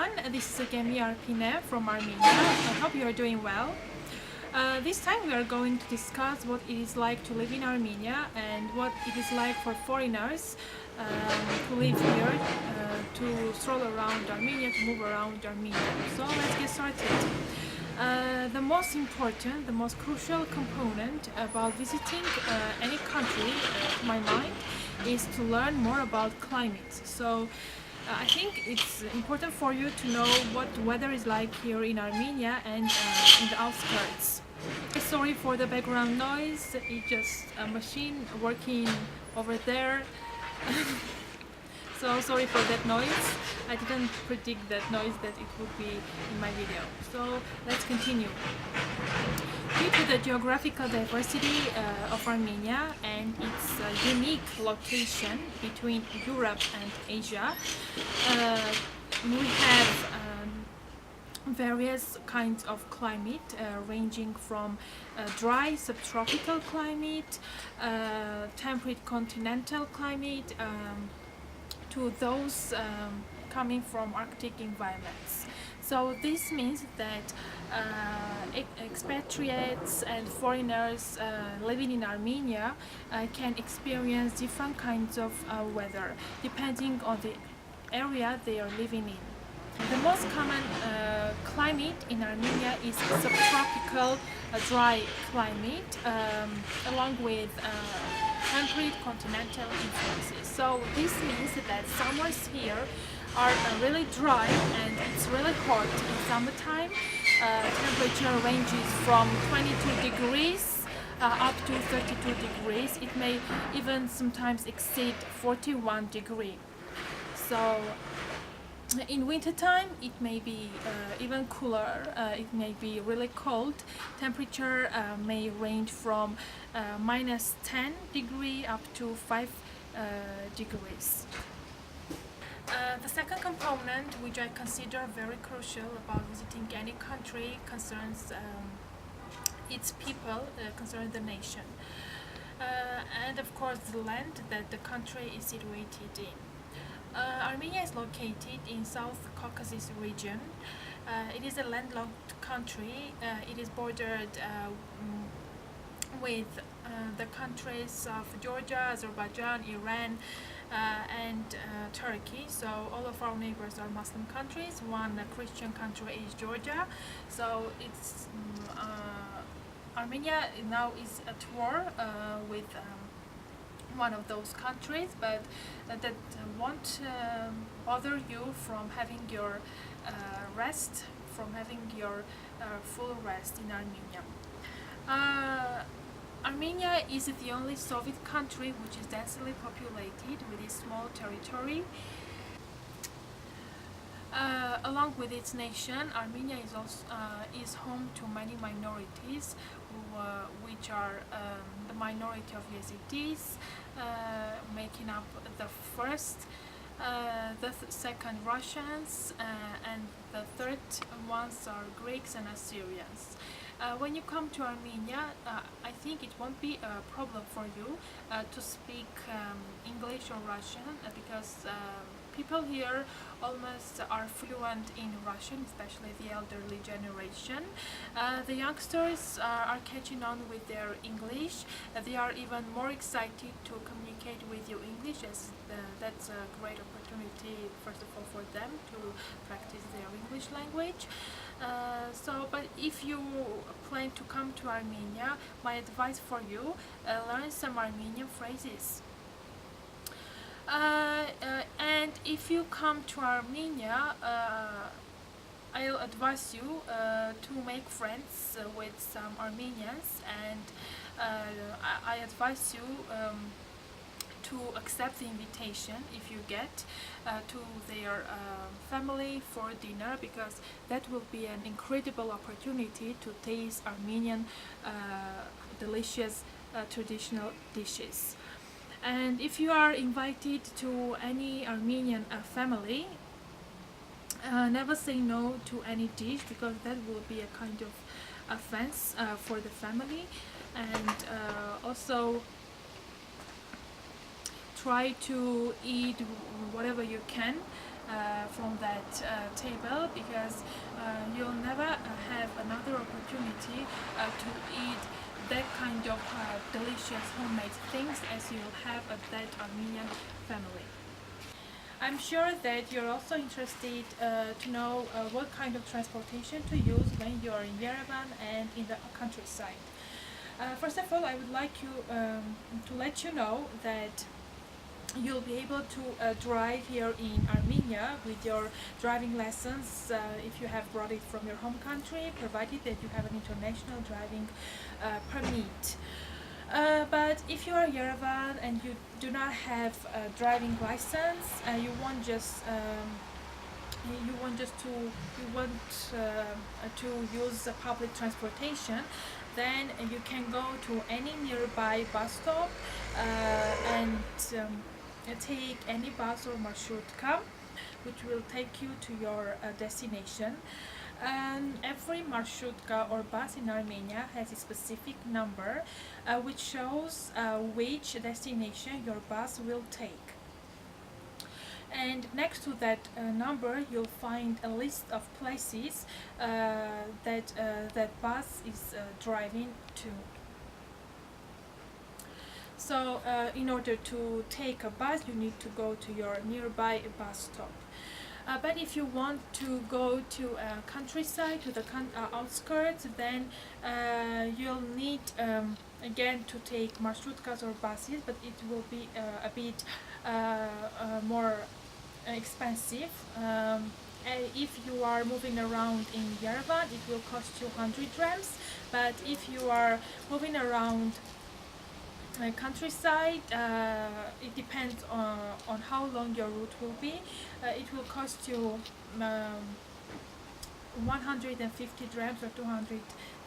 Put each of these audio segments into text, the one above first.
everyone, this is again me Arpine from Armenia. I hope you are doing well. This time we are going to discuss what it is like to live in Armenia and what it is like for foreigners to live here, to stroll around Armenia, to move around Armenia. So let's get started. The most important, the most crucial component about visiting any country, to my mind, is to learn more about climate. So I think it's important for you to know what the weather is like here in Armenia and in the outskirts. Sorry for the background noise, it's just a machine working over there. So sorry for that noise. I didn't predict that noise that it would be in my video. So let's continue. Due to the geographical diversity of Armenia and its unique location between Europe and Asia, we have various kinds of climate ranging from dry subtropical climate, temperate continental climate, to those coming from Arctic environments. So this means that expatriates and foreigners living in Armenia can experience different kinds of weather depending on the area they are living in. The most common climate in Armenia is subtropical dry climate, along with temperate continental influences. So this means that summers here are really dry and it's really hot in summertime. Temperature ranges from 22 degrees up to 32 degrees. It may even sometimes exceed 41 degrees. So in wintertime, it may be even cooler, it may be really cold. Temperature may range from minus 10 degrees up to 5 degrees. The second component, which I consider very crucial about visiting any country, concerns its people, concerns the nation. And of course the land that the country is situated in. Armenia is located in South Caucasus region. It is a landlocked country. It is bordered with the countries of Georgia, Azerbaijan, Iran, and Turkey. So all of our neighbors are Muslim countries. One Christian country is Georgia. So it's Armenia now is at war with one of those countries, but that won't bother you from having your rest, from having your full rest in Armenia. Armenia is the only Soviet country which is densely populated with a small territory. Along with its nation, Armenia is also is home to many minorities, which are the minority of Yazidis, making up the first, the second Russians, and the third ones are Greeks and Assyrians. When you come to Armenia, I think it won't be a problem for you to speak English or Russian because people here almost are fluent in Russian, especially the elderly generation. The youngsters are catching on with their English. They are even more excited to communicate with you English, as that's a great opportunity, first of all, for them to practice their English language. But if you plan to come to Armenia, my advice for you, learn some Armenian phrases. And if you come to Armenia, I'll advise you to make friends with some Armenians, and I advise you to accept the invitation if you get to their family for dinner, because that will be an incredible opportunity to taste Armenian delicious traditional dishes. And if you are invited to any Armenian family, never say no to any dish, because that will be a kind of offense for the family. And also try to eat whatever you can from that table, because you'll never have another opportunity to eat that kind of delicious homemade things as you'll have at that Armenian family. I'm sure that you're also interested to know what kind of transportation to use when you're in Yerevan and in the countryside. First of all, I would like to let you know that you'll be able to drive here in Armenia with your driving lessons if you have brought it from your home country, provided that you have an international driving permit. But if you are Yerevan and you do not have a driving license, you want to use public transportation, then you can go to any nearby bus stop and take any bus or marsrutka, which will take you to your destination. Every marsrutka or bus in Armenia has a specific number which shows which destination your bus will take. And next to that number, you'll find a list of places that bus is driving to. So in order to take a bus, you need to go to your nearby bus stop. But if you want to go to countryside, to the outskirts, then you'll need again to take marshrutkas or buses, but it will be a bit more expensive. If you are moving around in Yerevan, it will cost you 100 drams, but if you are moving around countryside, it depends on how long your route will be. It will cost you 150 drams or 200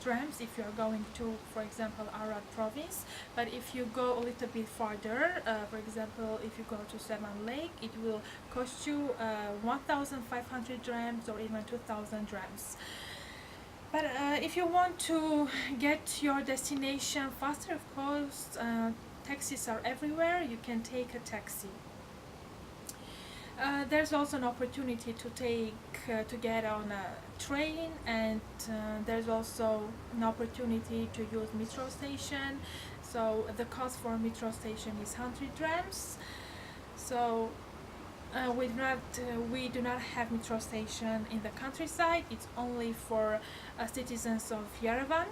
drams if you are going to, for example, Arad province. But if you go a little bit farther, for example, if you go to Sevan Lake, it will cost you 1,500 drams or even 2,000 drams. But if you want to get your destination faster, of course, taxis are everywhere. You can take a taxi. There's also an opportunity to get on a train, and there's also an opportunity to use metro station. So the cost for a metro station is 100 drams. So we do not have metro station in the countryside. It's only for citizens of Yerevan.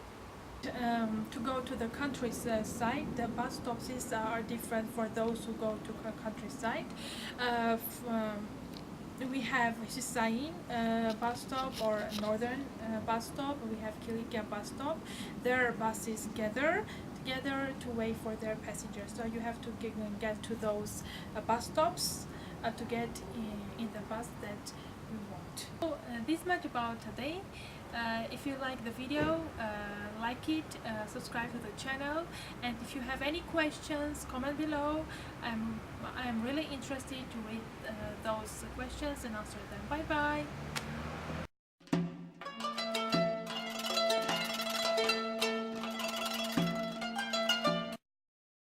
To go to the countryside, the bus stops are different for those who go to the countryside. We have Hüsayin bus stop or northern bus stop. We have Kilikia bus stop. Their buses gather together to wait for their passengers. So you have to get to those bus stops to get in the bus that you want. So this much about today. If you like the video, like it, subscribe to the channel, and if you have any questions, comment below. I'm really interested to read those questions and answer them. Bye bye.